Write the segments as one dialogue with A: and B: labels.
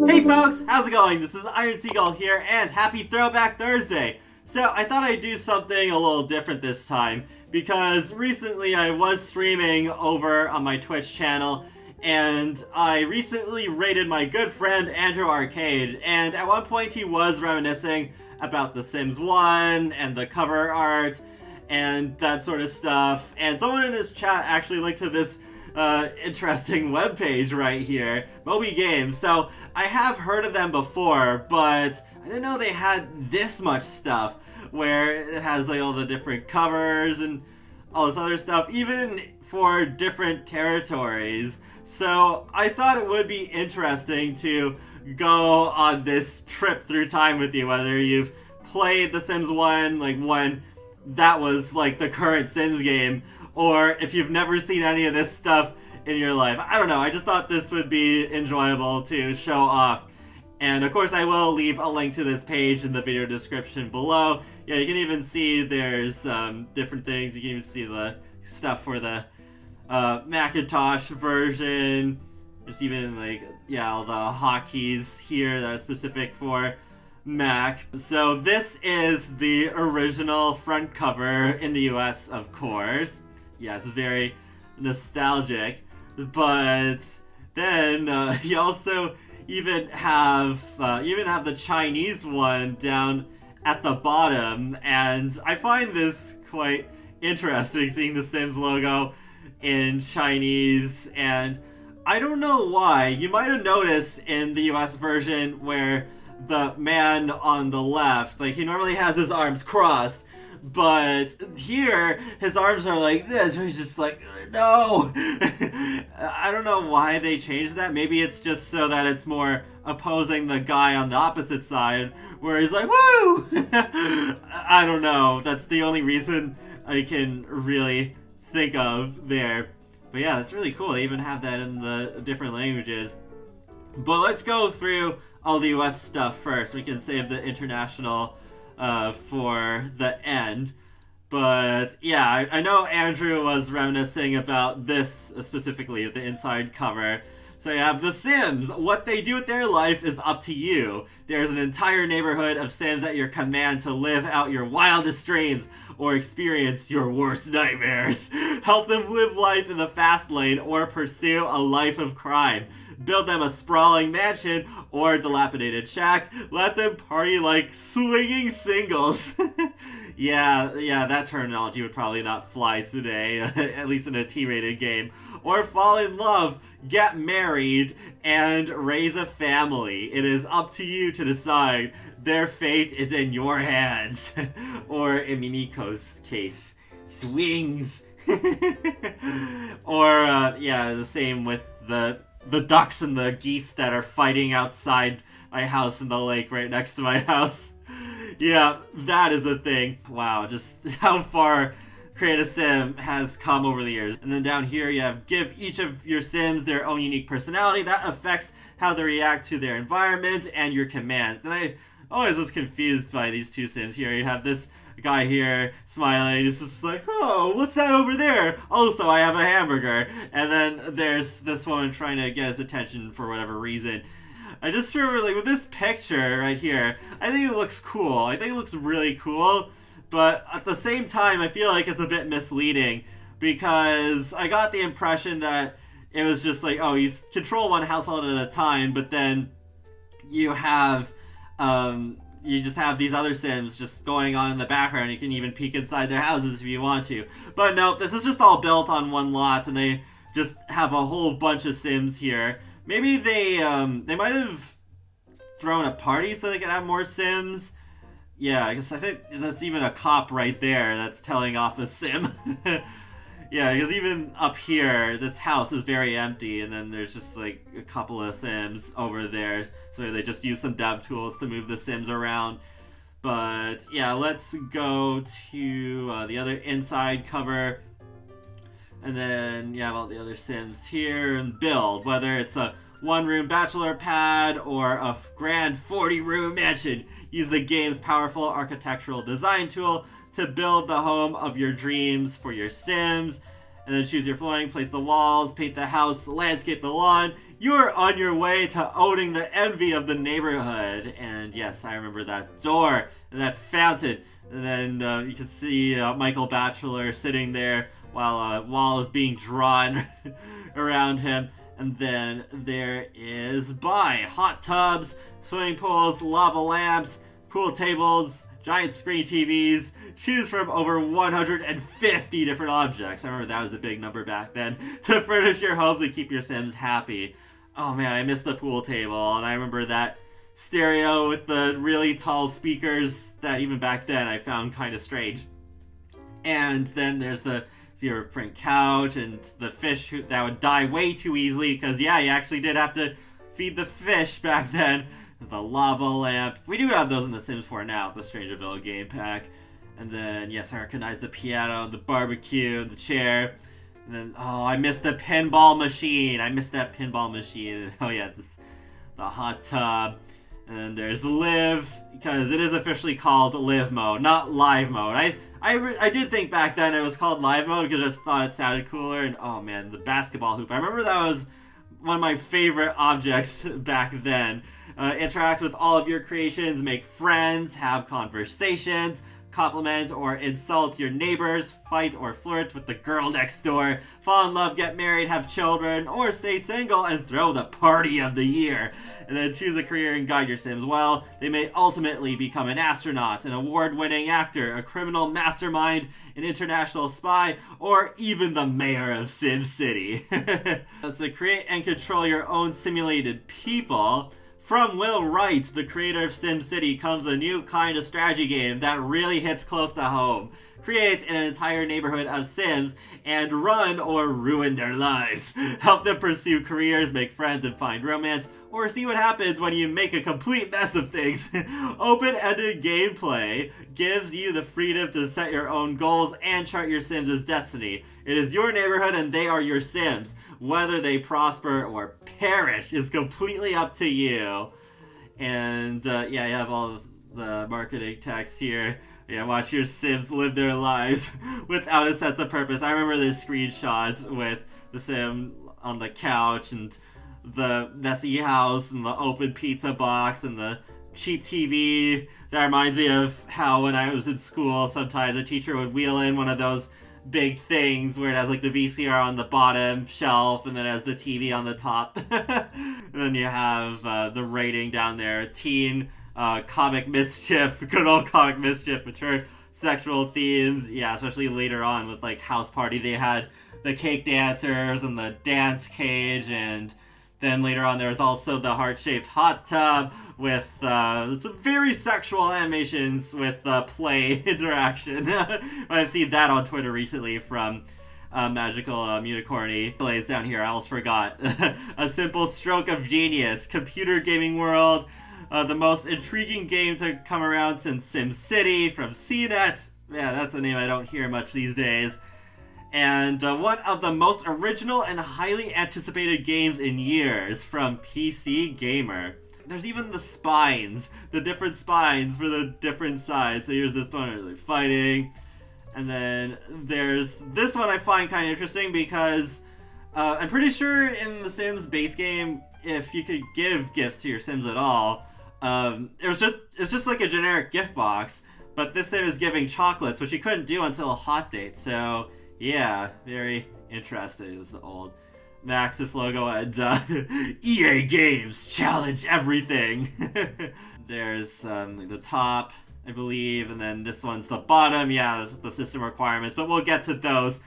A: Hey folks, how's it going? This is Iron Seagull here, and happy Throwback Thursday! So I thought I'd do something a little different this time, because recently I was streaming over on my Twitch channel, and I recently rated my good friend Andrew Arcade, and at one point he was reminiscing about The Sims 1, and the cover art, and that sort of stuff, and someone in his chat actually linked to this interesting webpage right here, Moby Games. So I have heard of them before, but I didn't know they had this much stuff where it has like all the different covers and all this other stuff, even for different territories. So I thought it would be interesting to go on this trip through time with you, whether you've played The Sims 1, like when that was like the current Sims game, or if you've never seen any of this stuff in your life. I don't know, I just thought this would be enjoyable to show off. And of course I will leave a link to this page in the video description below. Yeah, you can even see there's different things. You can even see the stuff for the Macintosh version. There's even like, yeah, all the hotkeys here that are specific for Mac. So this is the original front cover in the US, of course. Yes, very nostalgic. But then you also even have the Chinese one down at the bottom, and I find this quite interesting, seeing the Sims logo in Chinese. And I don't know why. You might have noticed in the US version where the man on the left, like, he normally has his arms crossed, but here his arms are like this, where he's just like, no. I don't know why they changed that. Maybe it's just so that it's more opposing the guy on the opposite side, where he's like, woo. I don't know, that's the only reason I can really think of there. But yeah, that's really cool. They even have that in the different languages. But let's go through all the US stuff first. We can save the international for the end. But yeah, I know Andrew was reminiscing about this specifically, the inside cover. So you have The Sims. What they do with their life is up to you. There's an entire neighborhood of Sims at your command to live out your wildest dreams or experience your worst nightmares. Help them live life in the fast lane or pursue a life of crime. Build them a sprawling mansion or dilapidated shack. Let them party like swinging singles. Yeah, that terminology would probably not fly today, at least in a T-rated game. Or fall in love, get married, and raise a family. It is up to you to decide. Their fate is in your hands. Or in Mimiko's case, swings. Or, yeah, the same with the ducks and the geese that are fighting outside my house in the lake right next to my house. Yeah, that is a thing. Wow, just how far Create a Sim has come over the years. And then down here you have give each of your Sims their own unique personality that affects how they react to their environment and your commands. And I always was confused by these two Sims here. You have this guy here smiling, he's just like, oh, what's that over there? Also, I have a hamburger. And then there's this woman trying to get his attention for whatever reason. I just remember, like, with this picture right here, I think it looks cool. I think it looks really cool, but at the same time, I feel like it's a bit misleading, because I got the impression that it was just like, oh, you control one household at a time, but then you have, you just have these other Sims just going on in the background. You can even peek inside their houses if you want to. But no, this is just all built on one lot, and they just have a whole bunch of Sims here. Maybe they might have thrown a party so they could have more Sims. Yeah, because I think there's even a cop right there that's telling off a Sim. Yeah, because even up here, this house is very empty, and then there's just like a couple of Sims over there. So they just use some dev tools to move the Sims around. But yeah, let's go to the other inside cover. And then you have all the other Sims here, and build, whether it's a one-room bachelor pad or a grand 40-room mansion. Use the game's powerful architectural design tool to build the home of your dreams for your Sims. And then choose your flooring, place the walls, paint the house, landscape the lawn. you are on your way to owning the envy of the neighborhood. And yes, I remember that door and that fountain. And then you can see Michael Batchelor sitting there while a wall is being drawn around him. And then there is hot tubs, swimming pools, lava lamps, pool tables, giant screen TVs. Choose from over 150 different objects. I remember that was a big number back then. To furnish your homes and keep your Sims happy. Oh man, I missed the pool table, and I remember that stereo with the really tall speakers that even back then I found kind of strange. And then there's the zero print couch and the fish that would die way too easily because, yeah, you actually did have to feed the fish back then. The lava lamp. We do have those in The Sims 4 now, the Strangerville game pack. And then, yes, I recognize the piano, the barbecue, the chair. And then, oh, I missed the pinball machine. I missed that pinball machine. And, oh, yeah, the hot tub. And then there's live, because it is officially called live mode, not live mode. I did think back then it was called live mode because I just thought it sounded cooler. And, oh, man, the basketball hoop. I remember that was one of my favorite objects back then. Interact with all of your creations, make friends, have conversations, compliment or insult your neighbors, fight or flirt with the girl next door, fall in love, get married, have children, or stay single and throw the party of the year. And then choose a career and guide your Sims well. They may ultimately become an astronaut, an award-winning actor, a criminal mastermind, an international spy, or even the mayor of Sim City. So create and control your own simulated people. From Will Wright, the creator of SimCity, comes a new kind of strategy game that really hits close to home. Create an entire neighborhood of Sims and run or ruin their lives. Help them pursue careers, make friends, and find romance, or see what happens when you make a complete mess of things. Open-ended gameplay gives you the freedom to set your own goals and chart your Sims' destiny. It is your neighborhood and they are your Sims. Whether they prosper or perish is completely up to you. And yeah, you have all of the marketing text here. Yeah, watch your Sims live their lives without a sense of purpose. I remember this screenshot with the Sim on the couch and the messy house and the open pizza box and the cheap TV. That reminds me of how when I was in school, sometimes a teacher would wheel in one of those big things where it has like the VCR on the bottom shelf and then it has the TV on the top. And then you have the rating down there, teen, comic mischief, good old comic mischief, mature sexual themes. Yeah, especially later on with like House Party, they had the cake dancers and the dance cage, and then later on there was also the heart-shaped hot tub with some very sexual animations with play interaction. I've seen that on Twitter recently from Magical Unicorny. Plays down here, I almost forgot. A simple stroke of genius. Computer gaming world. The most intriguing game to come around since SimCity from CNET. Yeah, that's a name I don't hear much these days. And one of the most original and highly anticipated games in years from PC Gamer. There's even the spines, the different spines for the different sides. So here's this one, really fighting. And then there's this one I find kind of interesting because I'm pretty sure in the Sims base game, if you could give gifts to your Sims at all, it was just like a generic gift box. But this Sim is giving chocolates, which you couldn't do until a hot date. So yeah, very interesting. This is the old Maxis logo and EA Games challenge everything. There's the top, I believe, and then this one's the bottom. Yeah, the system requirements, but we'll get to those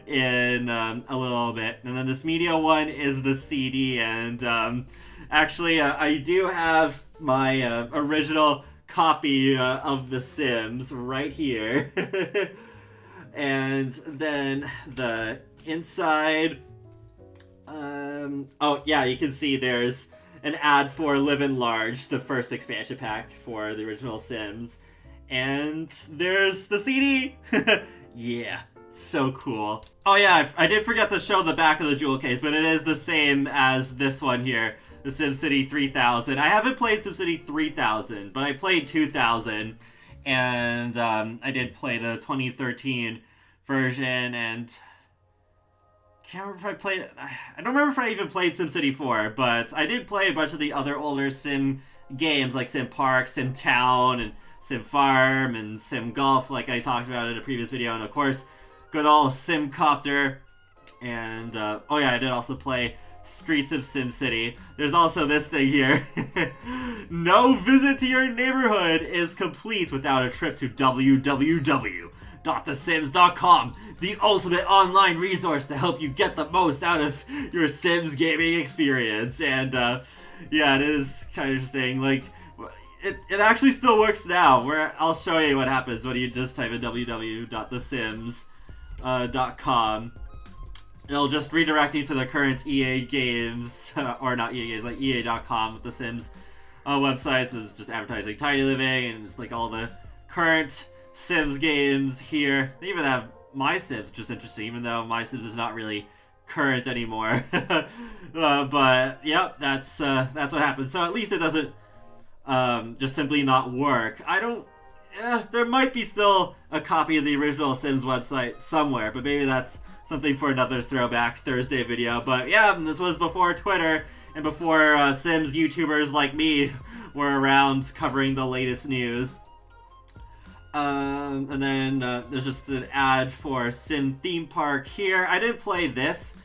A: in a little bit. And then this media one is the CD, and actually I do have my original copy of The Sims right here. And then the inside, oh yeah, you can see there's an ad for Live and Large, the first expansion pack for the original Sims. And there's the CD! Yeah, so cool. Oh yeah, I did forget to show the back of the jewel case, but it is the same as this one here, the SimCity 3000. I haven't played SimCity 3000, but I played 2000, and I did play the 2013 version, and can't remember if I played... I don't remember if I even played SimCity 4, but I did play a bunch of the other older Sim games, like Sim Park, Sim Town, and Sim Farm, and Sim Golf, like I talked about in a previous video, and of course, good old Simcopter. And, oh yeah, I did also play Streets of SimCity. There's also this thing here. No visit to your neighborhood is complete without a trip to www.thesims.com, the ultimate online resource to help you get the most out of your Sims gaming experience. And, yeah, it is kind of interesting. Like, it actually still works now, where I'll show you what happens when you just type in www.thesims.com. It'll just redirect you to the current EA games, or not EA games, like EA.com with the Sims websites. Is just advertising Tiny Living and just like all the current Sims games here. They even have My Sims, which is interesting, even though My Sims is not really current anymore. But yep, that's what happens. So at least it doesn't just simply not work. I don't. There might be still a copy of the original Sims website somewhere, but maybe that's something for another Throwback Thursday video. But yeah, this was before Twitter and before Sims YouTubers like me were around covering the latest news. And then there's just an ad for Sim Theme Park here. I didn't play this,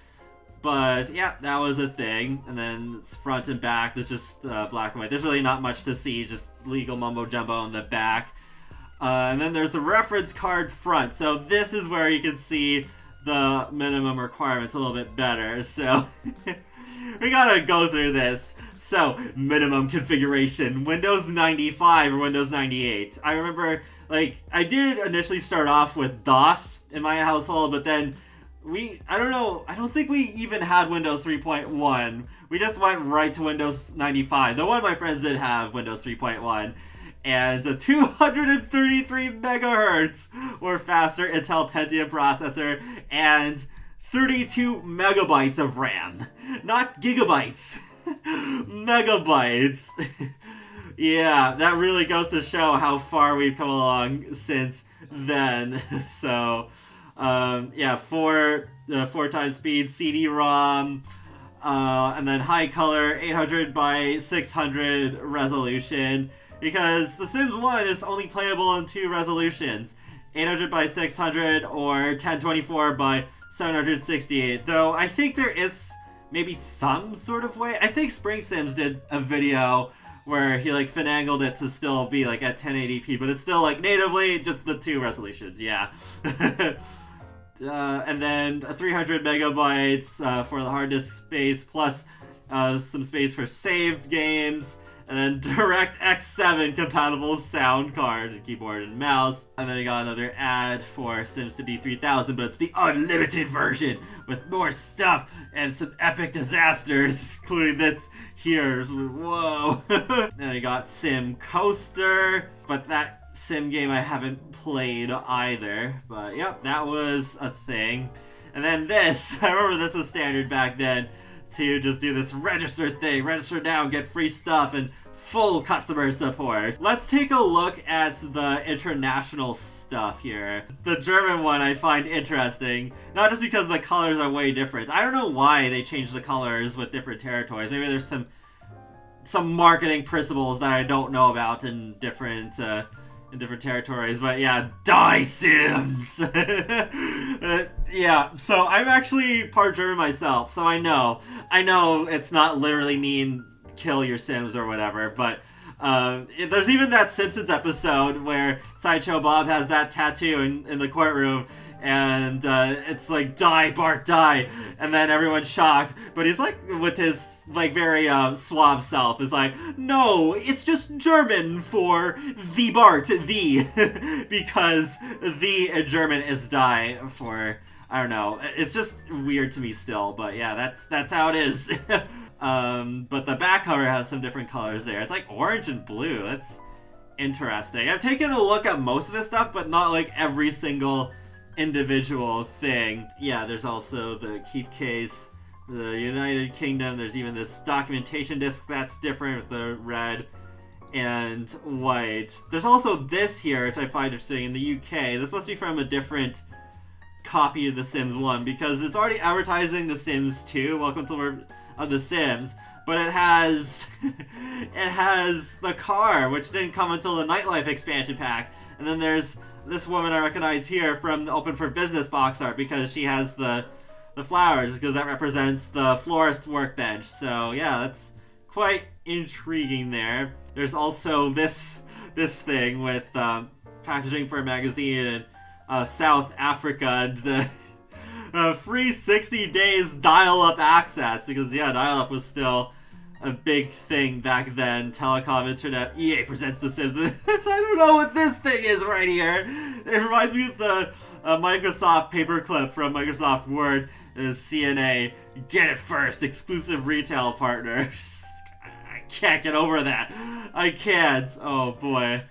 A: but yeah, that was a thing. And then it's front and back. There's just black and white. There's really not much to see, just legal mumbo jumbo on the back. And then there's the reference card front. So this is where you can see the minimum requirements a little bit better. So we gotta go through this. So minimum configuration, Windows 95 or Windows 98. I remember, like, I did initially start off with DOS in my household, but then I don't think we even had Windows 3.1. We just went right to Windows 95. Though one of my friends did have Windows 3.1. And a 233 megahertz or faster Intel Pentium processor and 32 megabytes of RAM. Not gigabytes. Megabytes. Yeah, that really goes to show how far we've come along since then. So, yeah, 4 times speed CD-ROM, and then high color 800 by 600 resolution. Because The Sims 1 is only playable in 2 resolutions, 800 by 600 or 1024 by 768. Though I think there is maybe some sort of way. I think Spring Sims did a video where he like finagled it to still be like at 1080p, but it's still like natively just the 2 resolutions. Yeah. And then 300 megabytes for the hard disk space, plus some space for saved games. And then DirectX 7 compatible sound card, keyboard and mouse. And then I got another ad for SimCity 3000, but it's the unlimited version with more stuff and some epic disasters, including this here. Whoa. Then I got Sim Coaster, but that Sim game I haven't played either. But yep, that was a thing. And then this, I remember this was standard back then, to just do this register thing, register now, get free stuff, and full customer support. Let's take a look at the international stuff here. The German one I find interesting, not just because the colors are way different. I don't know why they changed the colors with different territories. Maybe there's some marketing principles that I don't know about in different territories, but yeah, Die Sims! Yeah, so I'm actually part German myself, so I know it's not literally mean kill your Sims or whatever, but there's even that Simpsons episode where Sideshow Bob has that tattoo in the courtroom, and it's like, die, Bart, die, and then everyone's shocked, but he's like, with his like very suave self, is like, no, it's just German for the Bart, the, because the in German is die for, I don't know, it's just weird to me still, but yeah, that's how it is. But the back cover has some different colors there. It's like orange and blue. That's interesting. I've taken a look at most of this stuff, but not like every single individual thing. Yeah, there's also the keep case, the United Kingdom. There's even this documentation disc that's different with the red and white. There's also this here, which I find interesting, in the UK. This must be from a different copy of The Sims 1 because it's already advertising The Sims 2, Welcome to the World of The Sims, but it has it has the car, which didn't come until the Nightlife expansion pack. And then there's this woman I recognize here from the Open for Business box art because she has the flowers, because that represents the florist workbench. So yeah, that's quite intriguing there. There's also this thing with packaging for a magazine in South Africa, and free 60 days dial-up access, because yeah, dial-up was still a big thing back then. Telecom, internet, EA presents The Sims. I don't know what this thing is right here. It reminds me of the Microsoft paperclip from Microsoft Word. CNA, get it first, exclusive retail partners. I can't get over that. I can't. Oh boy.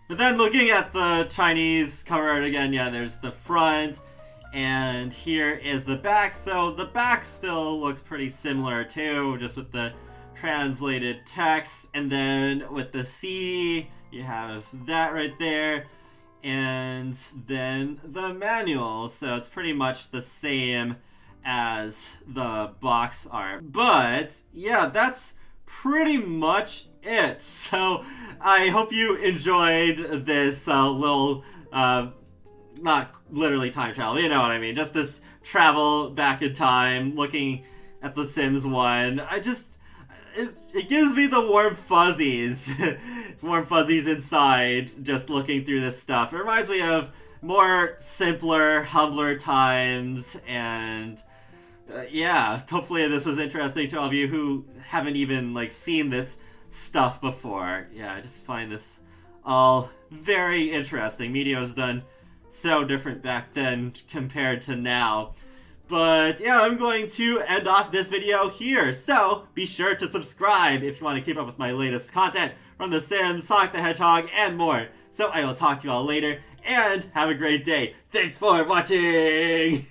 A: But then looking at the Chinese cover art again, yeah, there's the front, and here is the back. So the back still looks pretty similar too, just with the translated text, and then with the CD, you have that right there, and then the manual. So it's pretty much the same as the box art. But yeah, that's pretty much it. So I hope you enjoyed this little, not literally time travel, you know what I mean, just this travel back in time, looking at The Sims 1. It gives me the warm fuzzies, warm fuzzies inside, just looking through this stuff. It reminds me of more simpler, humbler times, and yeah, hopefully this was interesting to all of you who haven't even seen this stuff before. Yeah, I just find this all very interesting. Media was done so different back then compared to now. But yeah, I'm going to end off this video here. So be sure to subscribe if you want to keep up with my latest content from The Sims, Sonic the Hedgehog, and more. So I will talk to you all later, and have a great day. Thanks for watching!